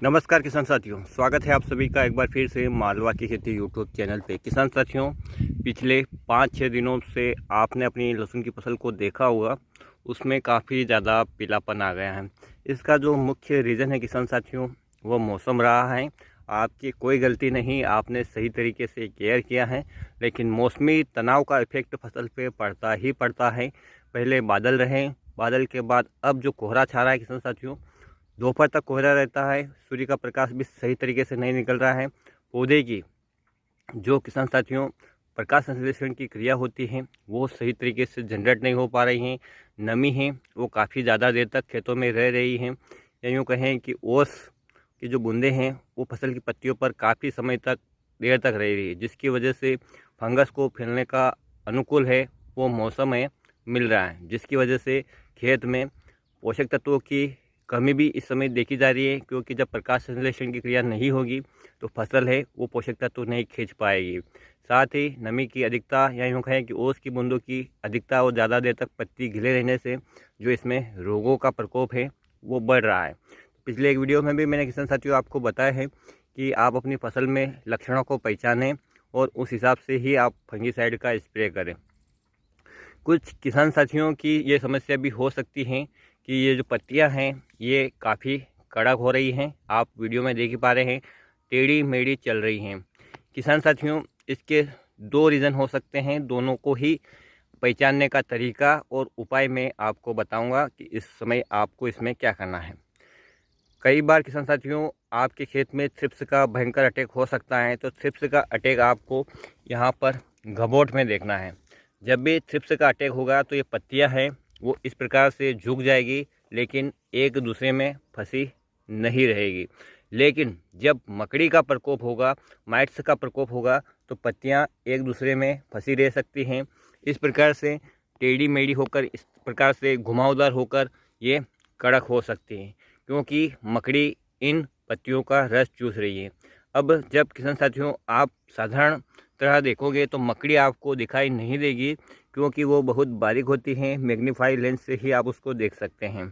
नमस्कार किसान साथियों, स्वागत है आप सभी का एक बार फिर से मालवा की खेती यूट्यूब चैनल पे। किसान साथियों, पिछले 5-6 दिनों से आपने अपनी लहसुन की फसल को देखा होगा, उसमें काफ़ी ज़्यादा पीलापन आ गया है। इसका जो मुख्य रीज़न है किसान साथियों, वो मौसम रहा है। आपकी कोई गलती नहीं, आपने सही तरीके से केयर किया है, लेकिन मौसमी तनाव का इफेक्ट फसल पे पड़ता ही पड़ता है। पहले बादल रहे, बादल के बाद अब जो कोहरा छा रहा है किसान साथियों, दोपहर तक कोहरा रहता है, सूर्य का प्रकाश भी सही तरीके से नहीं निकल रहा है। पौधे की जो किसान साथियों प्रकाश संश्लेषण की क्रिया होती है वो सही तरीके से जनरेट नहीं हो पा रही हैं। नमी है वो काफ़ी ज़्यादा देर तक खेतों में रह रही हैं, या यूँ कहें कि ओस की जो बूंदें हैं वो फसल की पत्तियों पर काफ़ी समय तक देर तक रह रही है, जिसकी वजह से फंगस को फैलने का अनुकूल है वो मौसम है मिल रहा है, जिसकी वजह से खेत में पोषक तत्वों की कमी भी इस समय देखी जा रही है, क्योंकि जब प्रकाश संश्लेषण की क्रिया नहीं होगी तो फसल है वो पोषक तत्व नहीं खींच पाएगी। साथ ही नमी की अधिकता या यूँ कहें कि ओस की बूंदों की अधिकता और ज़्यादा देर तक पत्ती गिले रहने से जो इसमें रोगों का प्रकोप है वो बढ़ रहा है। पिछले एक वीडियो में भी मैंने किसान साथियों आपको बताया है कि आप अपनी फसल में लक्षणों को पहचानें और उस हिसाब से ही आप फंगीसाइड का स्प्रे करें। कुछ किसान साथियों की ये समस्या भी हो सकती है कि ये जो पत्तियां हैं ये काफ़ी कड़क हो रही हैं, आप वीडियो में देख ही पा रहे हैं, टेढ़ी मेढ़ी चल रही हैं। किसान साथियों, इसके दो रीज़न हो सकते हैं, दोनों को ही पहचानने का तरीका और उपाय मैं आपको बताऊंगा कि इस समय आपको इसमें क्या करना है। कई बार किसान साथियों आपके खेत में थ्रिप्स का भयंकर अटैक हो सकता है, तो थ्रिप्स का अटैक आपको यहाँ पर घबोट में देखना है। जब भी थ्रिप्स का अटैक होगा तो ये पत्तियाँ हैं वो इस प्रकार से झुक जाएगी, लेकिन एक दूसरे में फंसी नहीं रहेगी। लेकिन जब मकड़ी का प्रकोप होगा, माइट्स का प्रकोप होगा, तो पत्तियाँ एक दूसरे में फंसी रह सकती हैं। इस प्रकार से टेढ़ी मेढ़ी होकर, इस प्रकार से घुमावदार होकर ये कड़क हो सकती हैं, क्योंकि मकड़ी इन पत्तियों का रस चूस रही है। अब जब किसान साथियों आप साधारण तरह देखोगे तो मकड़ी आपको दिखाई नहीं देगी, क्योंकि वो बहुत बारीक होती हैं, मैग्नीफाई लेंस से ही आप उसको देख सकते हैं।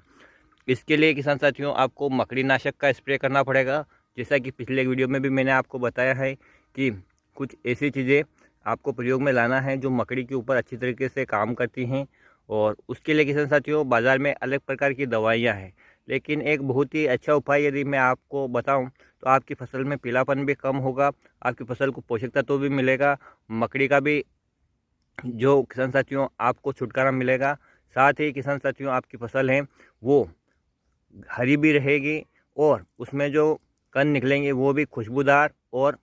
इसके लिए किसान साथियों आपको मकड़ी नाशक का स्प्रे करना पड़ेगा। जैसा कि पिछले वीडियो में भी मैंने आपको बताया है कि कुछ ऐसी चीज़ें आपको प्रयोग में लाना है जो मकड़ी के ऊपर अच्छी तरीके से काम करती हैं, और उसके लिए किसान साथियों बाज़ार में अलग प्रकार की दवाइयाँ हैं, लेकिन एक बहुत ही अच्छा उपाय यदि मैं आपको बताऊं तो आपकी फसल में पीलापन भी कम होगा, आपकी फसल को पोषक तत्व भी मिलेगा, मकड़ी का भी जो किसान साथियों आपको छुटकारा मिलेगा। साथ ही किसान साथियों आपकी फसल है वो हरी भी रहेगी, और उसमें जो कण निकलेंगे वो भी खुशबूदार और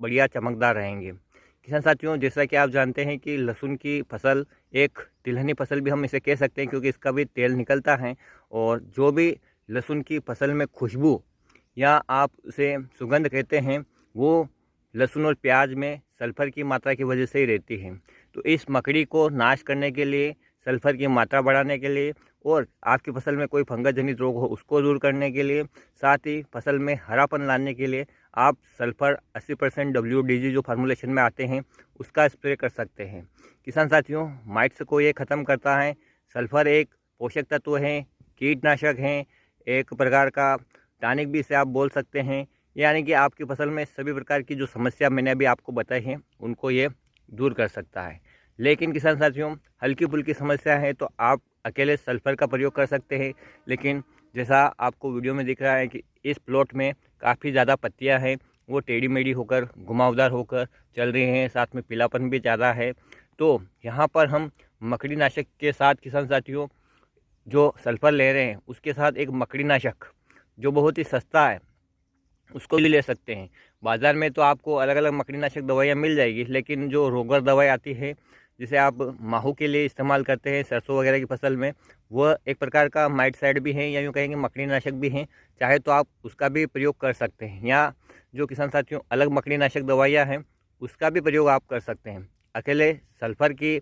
बढ़िया चमकदार रहेंगे। किसान साथियों, जैसा कि आप जानते हैं कि लहसुन की फसल एक तिलहनी फसल भी हम इसे कह सकते हैं, क्योंकि इसका भी तेल निकलता है, और जो भी लहसुन की फसल में खुशबू या आप उसे सुगंध कहते हैं वो लहसुन और प्याज में सल्फर की मात्रा की वजह से ही रहती है। तो इस मकड़ी को नाश करने के लिए, सल्फर की मात्रा बढ़ाने के लिए, और आपकी फसल में कोई फंगस जनित रोग हो उसको दूर करने के लिए, साथ ही फसल में हरापन लाने के लिए आप सल्फर 80% WDG जो फार्मूलेशन में आते हैं उसका स्प्रे कर सकते हैं। किसान साथियों, माइट्स को ये ख़त्म करता है। सल्फर एक पोषक तत्व है, कीटनाशक है, एक प्रकार का टॉनिक भी इसे आप बोल सकते हैं। यानी कि आपकी फसल में सभी प्रकार की जो समस्या मैंने अभी आपको बताई है उनको ये दूर कर सकता है। लेकिन किसान साथियों, हल्की फुल्की समस्या है तो आप अकेले सल्फर का प्रयोग कर सकते हैं, लेकिन जैसा आपको वीडियो में दिख रहा है कि इस प्लॉट में काफ़ी ज़्यादा पत्तियां हैं, वो टेढ़ी मेढ़ी होकर घुमावदार होकर चल रही हैं, साथ में पीलापन भी ज़्यादा है। तो यहाँ पर हम मकड़ी नाशक के साथ किसान साथियों जो सल्फर ले रहे हैं उसके साथ एक मकड़ी नाशक जो बहुत ही सस्ता है उसको भी ले सकते हैं। बाज़ार में तो आपको अलग अलग मकड़ीनाशक दवाइयाँ मिल जाएगी, लेकिन जो रोगर दवाई आती है जिसे आप माहू के लिए इस्तेमाल करते हैं सरसों वगैरह की फसल में, वह एक प्रकार का माइटसाइड भी है, या यूँ कहेंगे मकड़ीनाशक भी हैं। चाहे तो आप उसका भी प्रयोग कर सकते हैं, या जो किसान साथियों अलग मकड़ीनाशक दवाइयाँ हैं उसका भी प्रयोग आप कर सकते हैं। अकेले सल्फर की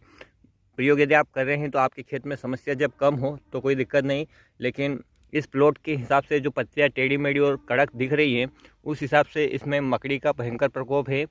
प्रयोग यदि आप कर रहे हैं तो आपके खेत में समस्या जब कम हो तो कोई दिक्कत नहीं, लेकिन इस प्लॉट के हिसाब से जो पत्तियाँ टेढ़ी मेढ़ी और कड़क दिख रही हैं उस हिसाब से इसमें मकड़ी का भयंकर प्रकोप है।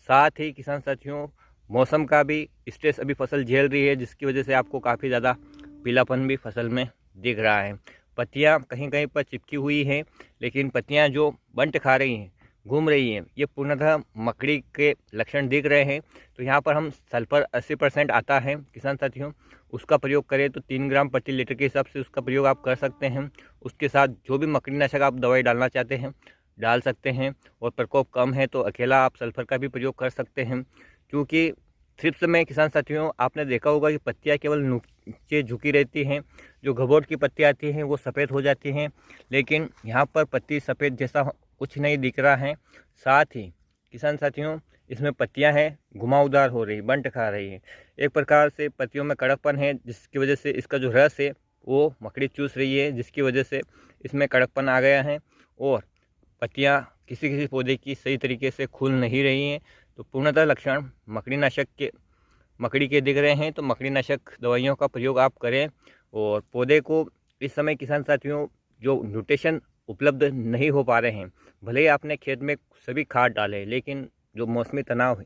साथ ही किसान साथियों मौसम का भी स्ट्रेस अभी फसल झेल रही है, जिसकी वजह से आपको काफ़ी ज़्यादा पीलापन भी फसल में दिख रहा है। पत्तियां कहीं कहीं पर चिपकी हुई हैं, लेकिन पत्तियां जो बंट खा रही हैं, घूम रही हैं, ये पूर्णतः मकड़ी के लक्षण दिख रहे हैं। तो यहाँ पर हम सल्फर 80% आता है किसान साथियों, उसका प्रयोग करें तो 3 ग्राम प्रति लीटर के हिसाब से उसका प्रयोग आप कर सकते हैं। उसके साथ जो भी मकड़ी नाशक आप दवाई डालना चाहते हैं डाल सकते हैं, और प्रकोप कम है तो अकेला आप सल्फर का भी प्रयोग कर सकते हैं। क्योंकि थ्रिप्स में किसान साथियों आपने देखा होगा कि पत्तियां केवल नीचे झुकी रहती हैं, जो घबोट की पत्तियां आती हैं वो सफ़ेद हो जाती हैं, लेकिन यहाँ पर पत्ती सफ़ेद जैसा कुछ नहीं दिख रहा है। साथ ही किसान साथियों इसमें पत्तियां हैं घुमावदार हो रही, बंट खा रही हैं, एक प्रकार से पत्तियों में कड़कपन है, जिसकी वजह से इसका जो रस है वो मकड़ी चूस रही है, जिसकी वजह से इसमें कड़कपन आ गया है और पत्तियां किसी किसी पौधे की सही तरीके से खुल नहीं रही हैं। तो पूर्णतः लक्षण मकड़ी के दिख रहे हैं, तो मकड़ी नाशक दवाइयों का प्रयोग आप करें। और पौधे को इस समय किसान साथियों जो न्यूट्रिशन उपलब्ध नहीं हो पा रहे हैं, भले ही आपने खेत में सभी खाद डाले, लेकिन जो मौसमी तनाव है,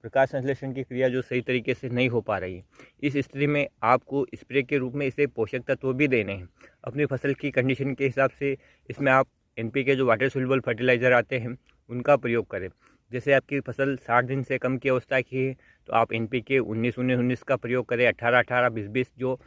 प्रकाश संश्लेषण की क्रिया जो सही तरीके से नहीं हो पा रही है, इस स्थिति में आपको स्प्रे के रूप में इसे पोषक तत्व भी देने हैं। अपनी फसल की कंडीशन के हिसाब से इसमें आप NPK जो वाटर सोल्यूबल फर्टिलाइज़र आते हैं उनका प्रयोग करें। जैसे आपकी फसल 60 दिन से कम की अवस्था की है तो आप NPK 19-19-19 का प्रयोग करें, 18-18, 20-20 जो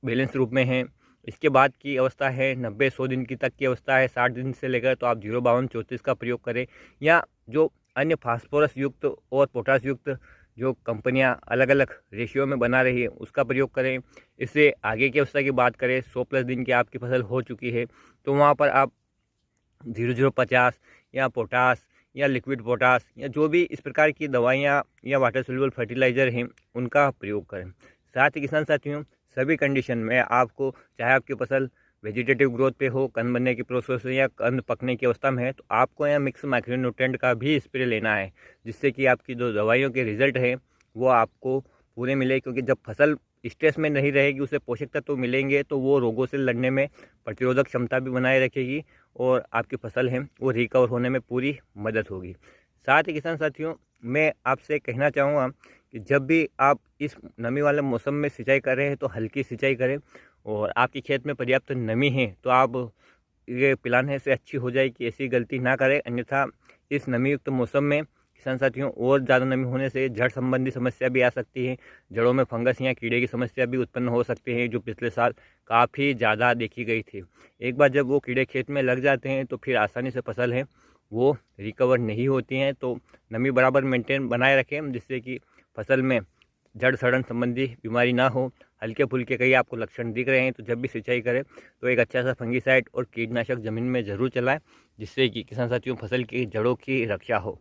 बैलेंस रूप में है। इसके बाद की अवस्था है 90-100 दिन की तक की अवस्था है, 60 दिन से लेकर तो आप 052-34 का प्रयोग करें, या जो अन्य फास्फोरस युक्त और पोटास युक्त जो कंपनियां अलग अलग रेशियो में बना रही है उसका प्रयोग करें। इससे आगे की अवस्था की बात करें, 100+ दिन की आपकी फसल हो चुकी है तो वहाँ पर आप 0050 या पोटास या लिक्विड पोटास या जो भी इस प्रकार की दवाइयाँ या वाटर सोल्यूबल फर्टिलाइज़र हैं उनका प्रयोग करें। साथ ही किसान साथियों सभी कंडीशन में आपको, चाहे आपकी फसल वेजिटेटिव ग्रोथ पे हो, कंद बनने की प्रोसेस या कंद पकने की अवस्था में है, तो आपको यहाँ मिक्स माइक्रोन्यूट्रेंट का भी स्प्रे लेना है, जिससे कि आपकी जो दवाइयों के रिजल्ट है वो आपको पूरे मिले। क्योंकि जब फसल स्ट्रेस में नहीं रहेगी, उसे पोषक तत्व मिलेंगे तो वो रोगों से लड़ने में प्रतिरोधक क्षमता भी बनाए रखेगी और आपकी फसल है वो रिकवर होने में पूरी मदद होगी। साथ ही किसान साथियों मैं आपसे कहना चाहूँगा कि जब भी आप इस नमी वाले मौसम में सिंचाई कर रहे हैं तो हल्की सिंचाई करें, और आपके खेत में पर्याप्त नमी है तो आप ये पिलाने से अच्छी हो जाएगी, ऐसी गलती ना करें। अन्यथा इस नमी युक्त मौसम में किसान साथियों और ज़्यादा नमी होने से जड़ संबंधी समस्या भी आ सकती है, जड़ों में फंगस या कीड़े की समस्या भी उत्पन्न हो सकती है, जो पिछले साल काफ़ी ज़्यादा देखी गई थी। एक बार जब वो कीड़े खेत में लग जाते हैं तो फिर आसानी से फसल है वो रिकवर नहीं होती हैं। तो नमी बराबर मेंटेन बनाए रखें, जिससे कि फसल में जड़ सड़न संबंधी बीमारी ना हो। हल्के फुल्के कई आपको लक्षण दिख रहे हैं तो जब भी सिंचाई करें तो एक अच्छा सा फंगीसाइड और कीटनाशक ज़मीन में ज़रूर चलाएं, जिससे कि किसान साथियों फसल की जड़ों की रक्षा हो।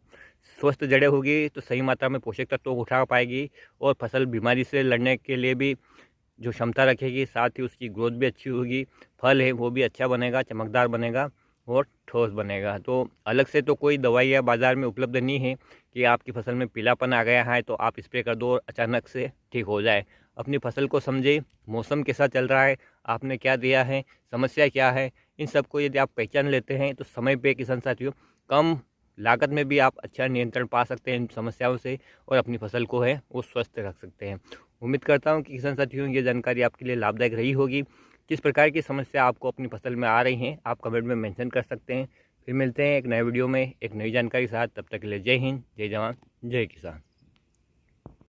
स्वस्थ जड़ें होगी तो सही मात्रा में पोषक तत्वों को उठा पाएगी और फसल बीमारी से लड़ने के लिए भी जो क्षमता रखेगी, साथ ही उसकी ग्रोथ भी अच्छी होगी, फल है वो भी अच्छा बनेगा, चमकदार बनेगा और ठोस बनेगा। तो अलग से तो कोई दवाइयाँ बाज़ार में उपलब्ध नहीं है कि आपकी फसल में पीलापन आ गया है तो आप स्प्रे कर दो और अचानक से ठीक हो जाए। अपनी फसल को समझे, मौसम कैसा चल रहा है, आपने क्या दिया है, समस्या क्या है, इन सबको यदि आप पहचान लेते हैं तो समय पे किसान साथियों कम लागत में भी आप अच्छा नियंत्रण पा सकते हैं इन समस्याओं से, और अपनी फसल को है वो स्वस्थ रख सकते हैं। उम्मीद करता हूँ कि किसान साथियों ये जानकारी आपके लिए लाभदायक रही होगी। किस प्रकार की समस्या आपको अपनी फसल में आ रही हैं आप कमेंट में मेंशन कर सकते हैं। फिर मिलते हैं एक नए वीडियो में एक नई जानकारी के साथ, तब तक के लिए जय हिंद, जय जवान, जय किसान।